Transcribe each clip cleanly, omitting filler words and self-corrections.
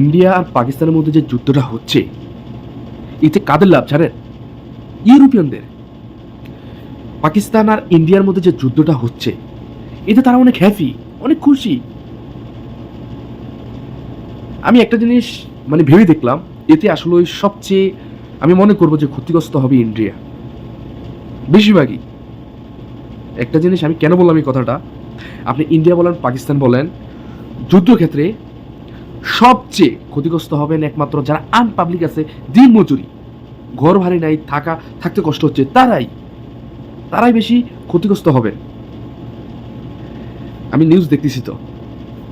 India আর পাকিস্তানের মধ্যে যে যুদ্ধটা হচ্ছে, এতে কাদের লাভ জানেন? ইউরোপিয়ানদের। পাকিস্তান আর ইন্ডিয়ার মধ্যে যে যুদ্ধটা হচ্ছে, এতে তারা অনেক হ্যাপি, অনেক খুশি। আমি একটা জিনিস ভেবে দেখলাম, এতে আসলে সবচেয়ে আমি মনে করবো যে ক্ষতিগ্রস্ত হবে ইন্ডিয়া বেশিরভাগই। একটা জিনিস আমি কেন বললাম এই কথাটা, আপনি ইন্ডিয়া বলেন পাকিস্তান বলেন, যুদ্ধক্ষেত্রে সবচেয়ে ক্ষতিগ্রস্ত হবেন একমাত্র যারা আনপাবলিক আছে, দিন মজুরি, ঘর ভাড়ি নাই, থাকতে কষ্ট হচ্ছে, তারাই বেশি ক্ষতিগ্রস্ত হবেন। আমি নিউজ দেখতেছি তো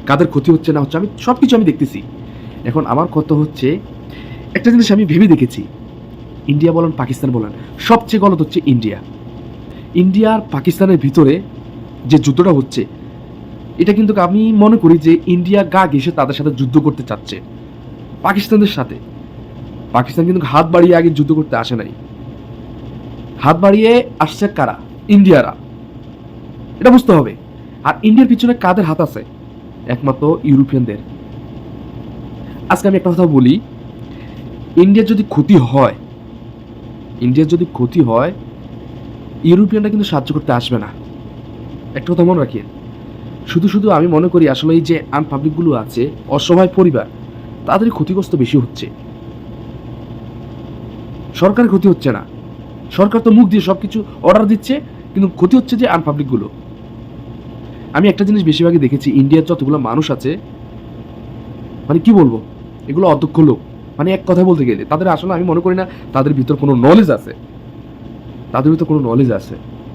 কাদের ক্ষতি হচ্ছে না হচ্ছে, আমি সব কিছু আমি দেখতেছি। এখন আমার কথা হচ্ছে, একটা জিনিস আমি ভেবে দেখেছি, ইন্ডিয়া বলেন পাকিস্তান বলেন, সবচেয়ে গলত হচ্ছে ইন্ডিয়া। ইন্ডিয়া আর পাকিস্তানের ভিতরে যে যুদ্ধটা হচ্ছে, এটা কিন্তু আমি মনে করি যে ইন্ডিয়া গা ঘেঁষে তাদের সাথে যুদ্ধ করতে চাচ্ছে পাকিস্তানদের সাথে। পাকিস্তান কিন্তু হাত বাড়িয়ে আগে যুদ্ধ করতে আসে নাই, হাত বাড়িয়ে আসছে কারা? ইন্ডিয়ারা। এটা বুঝতে হবে। আর ইন্ডিয়ার পিছনে কাদের হাত আছে? একমাত্র ইউরোপিয়ানদের। আজকে আমি একটা কথা বলি, ইন্ডিয়ার যদি ক্ষতি হয়, ইউরোপিয়ানরা কিন্তু সাহায্য করতে আসবে না। একটা কথা মনে রাখিয়ে, শুধু শুধু আমি মনে করি আসলে এই যে আনপাবলিকগুলো আছে, অসহায় পরিবার, তাদের ক্ষতিগ্রস্ত বেশি হচ্ছে, সরকারের ক্ষতি হচ্ছে না। সরকার তো মুখ দিয়ে সবকিছু অর্ডার দিচ্ছে, কিন্তু ক্ষতি হচ্ছে যে আনপাবলিকগুলো। আমি একটা জিনিস বেশিরভাগই দেখেছি, ইন্ডিয়ার যতগুলো মানুষ আছে, কি বলবো, এগুলো অদক্ষ লোক। এক কথা বলতে গেলে তাদের আসলে আমি মনে করি না তাদের ভিতর কোনো নলেজ আছে।